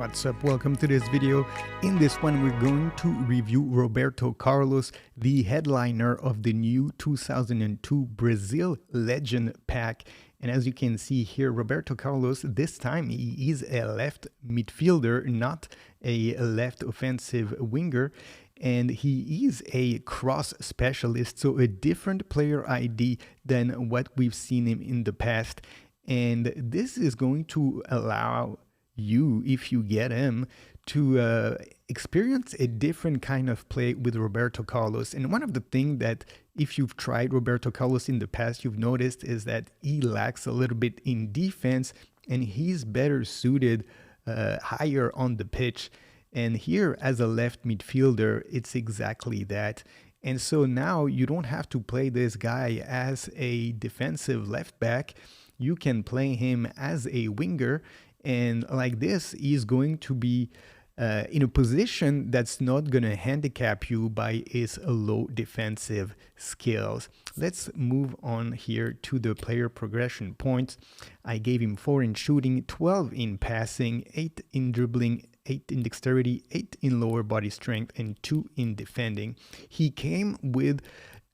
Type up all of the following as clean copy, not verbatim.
What's up? Welcome to this video. In this one, we're going to review Roberto Carlos, the headliner of the new 2002 Brazil Legend Pack. And as you can see here, Roberto Carlos, this time he is a left midfielder, not a left offensive winger. And he is a cross specialist, so a different player ID than what we've seen him in the past. And this is going to allow you, if you get him, to experience a different kind of play with Roberto Carlos. And one of the things that, if you've tried Roberto Carlos in the past, you've noticed is that he lacks a little bit in defense, and he's better suited higher on the pitch. And here, as a left midfielder, it's exactly that. And so now you don't have to play this guy as a defensive left back. You can play him as a winger. And like this, he's going to be in a position that's not going to handicap you by his low defensive skills. Let's move on here to the player progression points. I gave him 4 in shooting, 12 in passing, 8 in dribbling, 8 in dexterity, 8 in lower body strength, and 2 in defending. He came with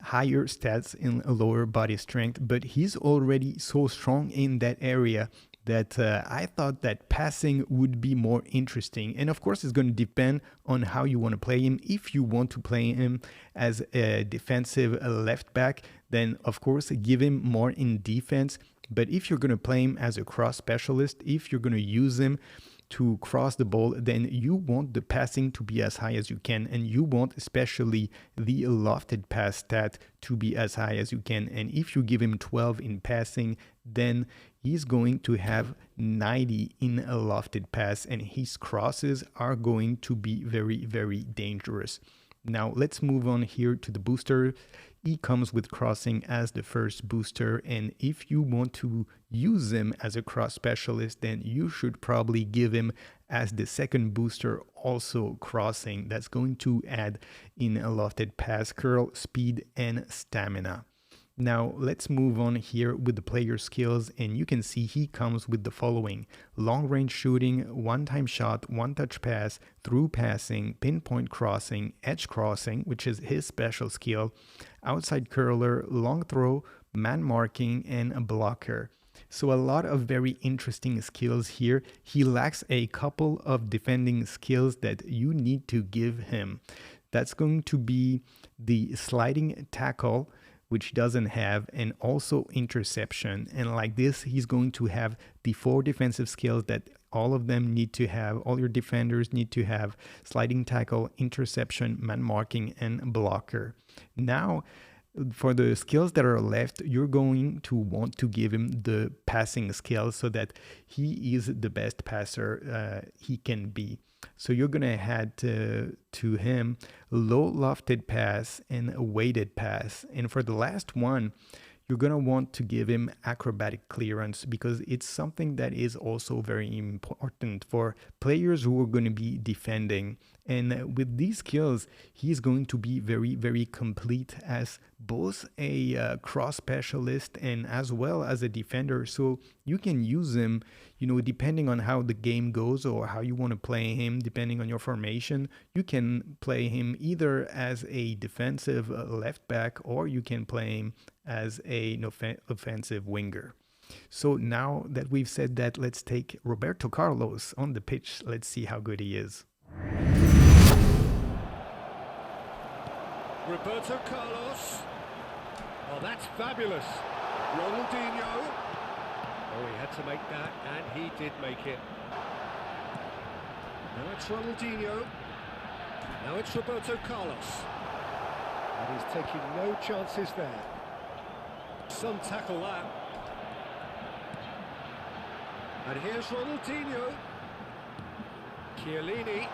higher stats in lower body strength, but he's already so strong in that area that I thought that passing would be more interesting. And of course, it's going to depend on how you want to play him. If you want to play him as a defensive left back, then of course, give him more in defense. But if you're going to play him as a cross specialist, if you're going to use him to cross the ball, then you want the passing to be as high as you can, and you want especially the lofted pass stat to be as high as you can. And if you give him 12 in passing, then he's going to have 90 in a lofted pass, and his crosses are going to be very, very dangerous. Now let's move on here to the booster. He comes with crossing as the first booster, and if you want to use him as a cross specialist, then you should probably give him as the second booster also crossing. That's going to add in a lofted pass, curl, speed, and stamina. Now let's move on here with the player skills, and you can see he comes with the following: long range shooting, one-time shot, one-touch pass, through passing, pinpoint crossing, edge crossing, which is his special skill, outside curler, long throw, man marking, and a blocker. So a lot of very interesting skills here. He lacks a couple of defending skills that you need to give him. That's going to be the sliding tackle, which doesn't have, and also interception. And like this, he's going to have the 4 defensive skills that all of them need to have. All your defenders need to have: sliding tackle, interception, man marking, and blocker. Now, for the skills that are left, you're going to want to give him the passing skills so that he is the best passer he can be. So you're going to add to him low lofted pass and a weighted pass. And for the last one, you're going to want to give him acrobatic clearance, because it's something that is also very important for players who are going to be defending. And with these skills, he's going to be very, very complete as both a cross specialist and as well as a defender. So you can use him, depending on how the game goes or how you want to play him, depending on your formation. You can play him either as a defensive left back, or you can play him as an offensive winger. So now that we've said that, let's take Roberto Carlos on the pitch. Let's see how good he is. Roberto Carlos. Oh, that's fabulous. Ronaldinho. Oh, he had to make that, and he did make it. Now it's Ronaldinho. Now it's Roberto Carlos. And he's taking no chances there. Some tackle that. And here's Ronaldinho. Chiellini.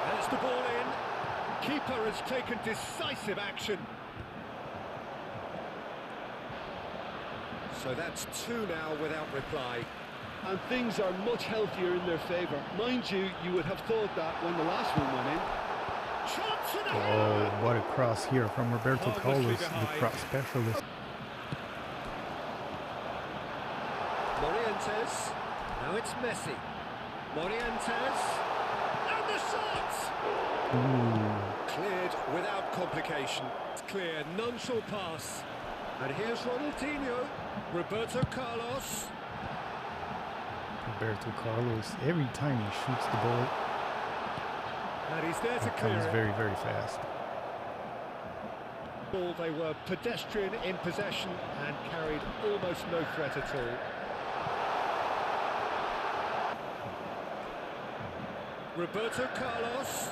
That's the ball in. Keeper has taken decisive action. So that's 2 now without reply. And things are much healthier in their favour. Mind you, you would have thought that when the last one went in. Oh, what a cross here from Roberto Carlos, the cross specialist. Morientes. Now it's Messi. Morientes. And the shot! Cleared without complication. It's clear, none shall pass. And here's Ronaldinho. Roberto Carlos. Roberto Carlos, every time he shoots the ball, And he's there to it clear comes it. very, very fast. Ball, they were pedestrian in possession and carried almost no threat at all. Roberto Carlos.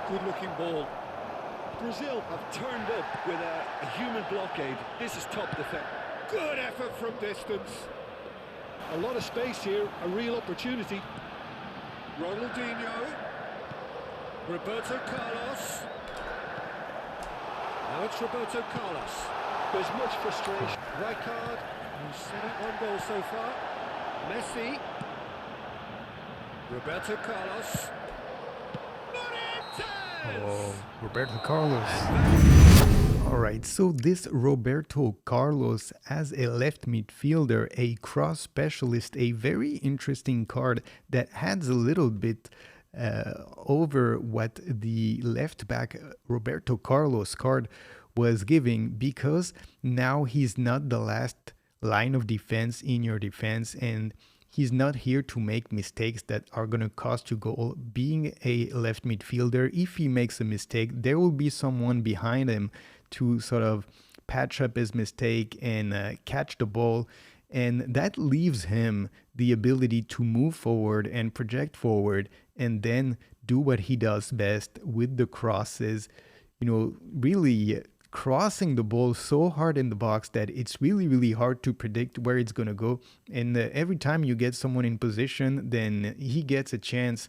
Good looking ball. Brazil have turned up with a human blockade. This is top defense. Good effort from distance. A lot of space here, a real opportunity. Ronaldinho. Roberto Carlos. Now it's Roberto Carlos. There's much frustration. Rijkaard, who's set up one goal so far. Messi. Roberto Carlos. Oh, Roberto Carlos. All right, so this Roberto Carlos as a left midfielder, a cross specialist, a very interesting card that adds a little bit over what the left back Roberto Carlos card was giving, because now he's not the last line of defense in your defense, and he's not here to make mistakes that are going to cost you goal. Being a left midfielder, if he makes a mistake, there will be someone behind him to sort of patch up his mistake and catch the ball. And that leaves him the ability to move forward and project forward and then do what he does best with the crosses, you know, really crossing the ball so hard in the box that it's really, really hard to predict where it's going to go. And every time you get someone in position, then he gets a chance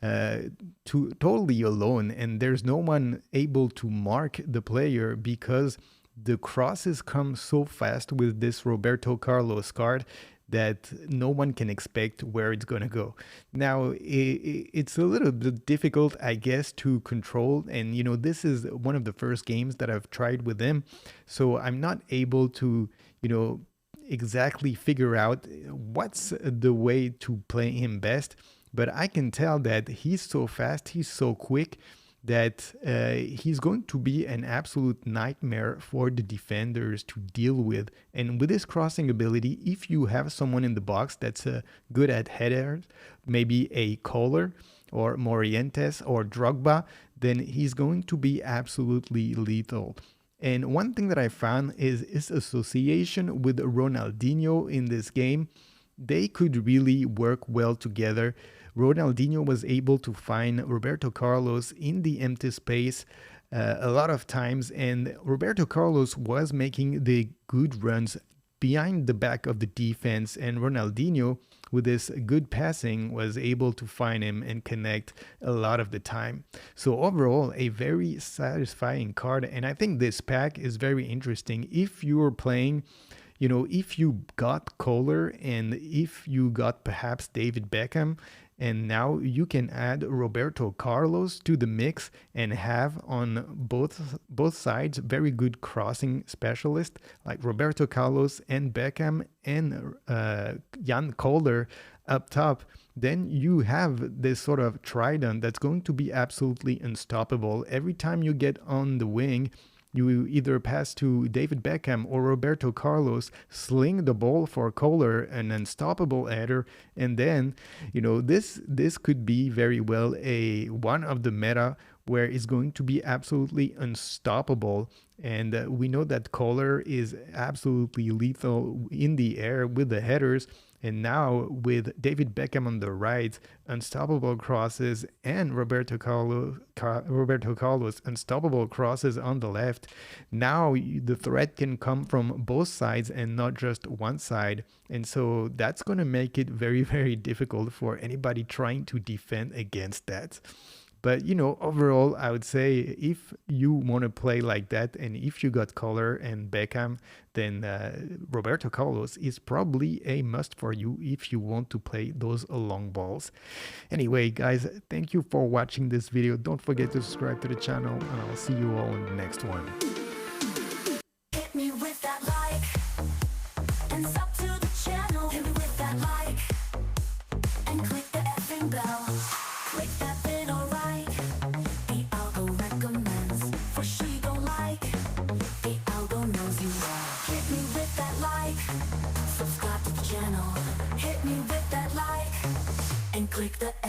to totally alone. And there's no one able to mark the player because the crosses come so fast with this Roberto Carlos card that no one can expect where it's going to go. Now, it's a little bit difficult, I guess, to control. And, you know, this is one of the first games that I've tried with him. So I'm not able to, you know, exactly figure out what's the way to play him best. But I can tell that he's so fast, he's so quick, that he's going to be an absolute nightmare for the defenders to deal with. And with his crossing ability, if you have someone in the box that's good at headers, maybe a Kohler or Morientes or Drogba, then he's going to be absolutely lethal. And one thing that I found is his association with Ronaldinho in this game. They could really work well together. Ronaldinho was able to find Roberto Carlos in the empty space a lot of times, and Roberto Carlos was making the good runs behind the back of the defense, and Ronaldinho, with his good passing, was able to find him and connect a lot of the time. So overall, a very satisfying card, and I think this pack is very interesting if you're playing, you know, if you got Kohler and if you got perhaps David Beckham, and now you can add Roberto Carlos to the mix and have on both sides very good crossing specialists like Roberto Carlos and Beckham and Jan Kohler up top. Then you have this sort of trident that's going to be absolutely unstoppable. Every time you get on the wing, you either pass to David Beckham or Roberto Carlos, sling the ball for Kohler, an unstoppable header, and then, you know, this could be very well a one of the meta where it's going to be absolutely unstoppable. And we know that Kohler is absolutely lethal in the air with the headers. And now with David Beckham on the right, unstoppable crosses, and Roberto Carlos unstoppable crosses on the left, now the threat can come from both sides and not just one side. And so that's going to make it very, very difficult for anybody trying to defend against that. But, you know, overall, I would say if you want to play like that and if you got Kohler and Beckham, then Roberto Carlos is probably a must for you if you want to play those long balls. Anyway, guys, thank you for watching this video. Don't forget to subscribe to the channel, and I'll see you all in the next one. Hit me with that like and stop to click the